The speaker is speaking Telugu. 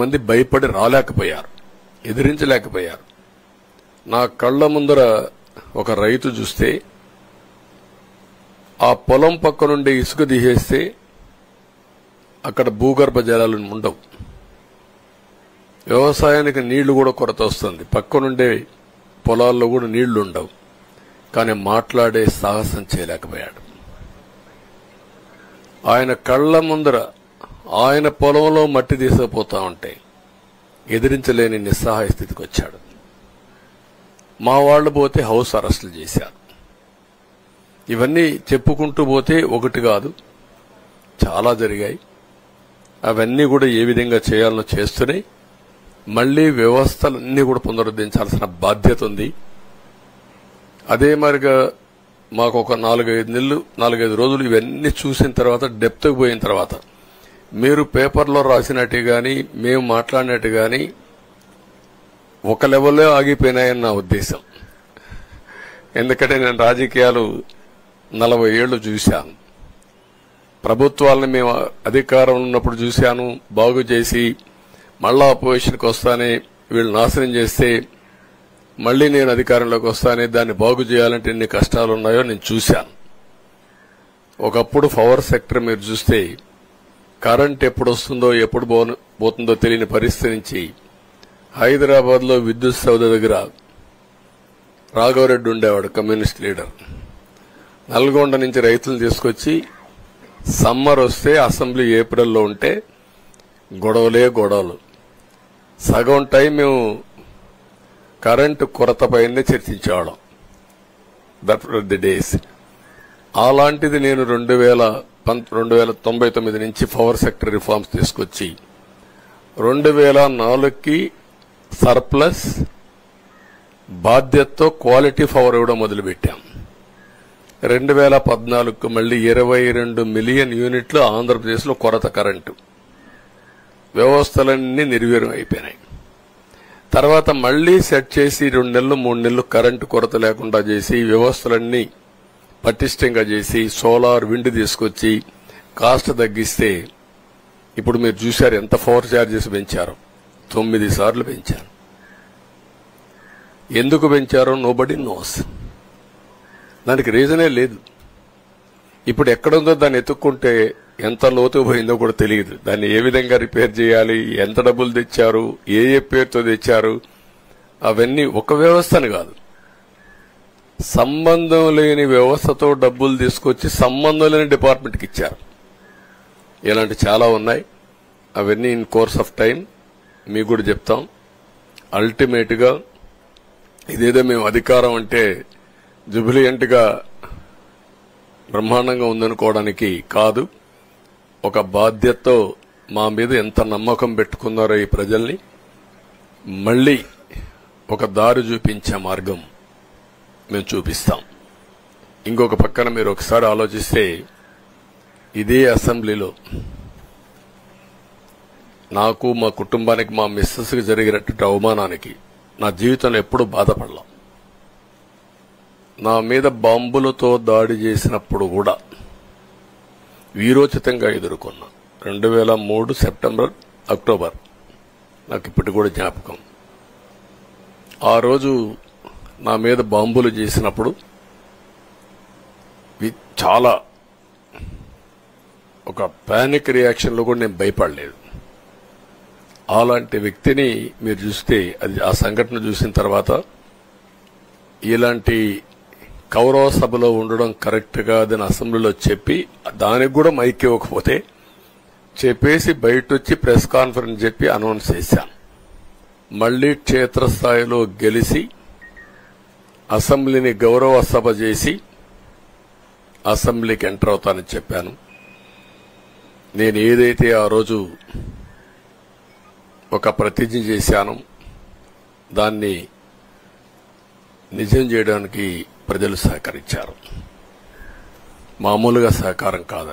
మంది భయపడి రాలేకపోయారు, ఎదిరించలేకపోయారు. నా కళ్ల ముందర ఒక రైతు చూస్తే ఆ పొలం పక్క నుండి ఇసుక తీసేస్తే అక్కడ భూగర్భ జలాలు ఉండవు, వ్యవసాయానికి నీళ్లు కూడా కొరత వస్తుంది, పక్క నుండే పొలాల్లో కూడా నీళ్లు ఉండవు. కానీ మాట్లాడే సాహసం చేయలేకపోయాడు. ఆయన కళ్ల ముందర ఆయన పొలంలో మట్టి తీసుకుపోతా ఉంటే ఎదిరించలేని నిస్సహాయ స్థితికి వచ్చాడు. మా వాళ్లు పోతే హౌస్ అరెస్టులు చేశారు. ఇవన్నీ చెప్పుకుంటూ పోతే ఒకటి కాదు, చాలా జరిగాయి. అవన్నీ కూడా ఏ విధంగా చేయాలనో చేస్తున్నాయి. మళ్లీ వ్యవస్థలన్నీ కూడా పునరుద్ధరించాల్సిన బాధ్యత ఉంది. అదే మరిగా మాకు ఒక 4-5 రోజులు ఇవన్నీ చూసిన తర్వాత, డెప్త్కి పోయిన తర్వాత, మీరు పేపర్లో రాసినట్టు గాని మేము మాట్లాడినట్టు గాని ఒక లెవెల్లో ఆగిపోయినాయని నా ఉద్దేశం. ఎందుకంటే నేను రాజకీయాలు 40 ఏళ్లు చూశాను. ప్రభుత్వాలను మేము అధికారం ఉన్నప్పుడు చూశాను, బాగు చేసి మళ్ళా అపోజిషన్కి వస్తానే వీళ్ళు నాశనం చేస్తే మళ్లీ నేను అధికారంలోకి వస్తానే దాన్ని బాగు చేయాలంటే ఎన్ని కష్టాలు ఉన్నాయో నేను చూశాను. ఒకప్పుడు పవర్ సెక్టర్ మీరు చూస్తే కరెంట్ ఎప్పుడు వస్తుందో ఎప్పుడు పోతుందో తెలియని పరిస్థితి నుంచి హైదరాబాద్ లో విద్యుత్ సౌధ దగ్గర రాఘవరెడ్డి ఉండేవాడు, కమ్యూనిస్ట్ లీడర్. నల్గొండ నుంచి రైతులు తీసుకొచ్చి సమ్మర్ వస్తే అసెంబ్లీ ఏప్రిల్లో ఉంటే గొడవలు. సగం టైం మేము కరెంటు కొరత పైనే చర్చించేవాళ్ళం. That were the days. అలాంటిది నేను 1999 నుంచి పవర్ సెక్టర్ రిఫార్మ్స్ తీసుకొచ్చి 2004కి సర్ప్లస్ బాధ్యతతో క్వాలిటీ పవర్ ఇవ్వడం మొదలుపెట్టాం. 2014కు మళ్లీ 22 మిలియన్ యూనిట్లు ఆంధ్రప్రదేశ్లో కొరత కరెంటు. వ్యవస్థలన్నీ నిర్వీర్యం అయిపోయినాయి. తర్వాత మళ్లీ సెట్ చేసి 2 నెలలు 3 నెలలు కరెంటు కొరత లేకుండా చేసి వ్యవస్థలన్నీ పటిష్టంగా చేసి సోలార్ విండ్ తీసుకొచ్చి కాస్ట్ తగ్గిస్తే ఇప్పుడు మీరు చూశారు ఎంత పవర్ ఛార్జెస్ పెంచారు. 9 సార్లు పెంచారు. ఎందుకు పెంచారో నోబడీ నోస్. దానికి రీజనే లేదు. ఇప్పుడు ఎక్కడుందో దాన్ని ఎత్తుక్కుంటే ఎంత లోతు పోయిందో కూడా తెలియదు. దాన్ని ఏ విధంగా రిపేర్ చేయాలి, ఎంత డబ్బులు తెచ్చారు, ఏ పేరుతో తెచ్చారు, అవన్నీ ఒక వ్యవస్థను కాదు, సంబంధం లేని వ్యవస్థతో డబ్బులు తీసుకొచ్చి సంబంధం లేని డిపార్ట్మెంట్కి ఇచ్చారు. ఇలాంటి చాలా ఉన్నాయి. అవన్నీ ఇన్ కోర్స్ ఆఫ్ టైం మీకు కూడా చెప్తాం. అల్టిమేట్ గా ఇదేదో మేము అధికారం అంటే జుబిలియంట్ గా బ్రహ్మాండంగా ఉందనుకోవడానికి కాదు. ఒక బాధ్యతతో మా మీద ఎంత నమ్మకం పెట్టుకున్నారో ఈ ప్రజల్ని మళ్లీ ఒక దారి చూపించే మార్గం మేము చూపిస్తాం. ఇంకొక పక్కన మీరు ఒకసారి ఆలోచిస్తే ఇదే అసెంబ్లీలో నాకు, మా కుటుంబానికి, మా మిస్సెస్కి జరిగినటువంటి అవమానానికి నా జీవితంలో ఎప్పుడూ బాధపడలా. నా మీద బాంబులతో దాడి చేసినప్పుడు కూడా వీరోచితంగా ఎదుర్కొన్నా. 2003 సెప్టెంబర్, అక్టోబర్ నాకు ఇప్పటికి కూడా జ్ఞాపకం. ఆ రోజు నా మీద బాంబులు చేసినప్పుడు చాలా ఒక పానిక్ రియాక్షన్ లో కూడా నేను భయపడలేదు. అలాంటి వ్యక్తిని మీరు చూస్తే అది ఆ సంఘటన చూసిన తర్వాత ఇలాంటి కౌరవ సభలో ఉండడం కరెక్ట్ కాదని అసెంబ్లీలో చెప్పి దానికి కూడా మైక్ ఇవ్వకపోతే చెప్పేసి బయటొచ్చి ప్రెస్ కాన్ఫరెన్స్ చెప్పి అనౌన్స్ చేశాను. మళ్లీ క్షేత్రస్థాయిలో గెలిచి అసెంబ్లీని గౌరవ సభ చేసి అసెంబ్లీకి ఎంటర్ అవుతానని చెప్పాను. నేను ఏదైతే ఆ రోజు ఒక ప్రతిజ్ఞ చేశానో దాన్ని నిజం చేయడానికి ప్రజలు సహకరించారు. మామూలుగా సహకారం కాదు.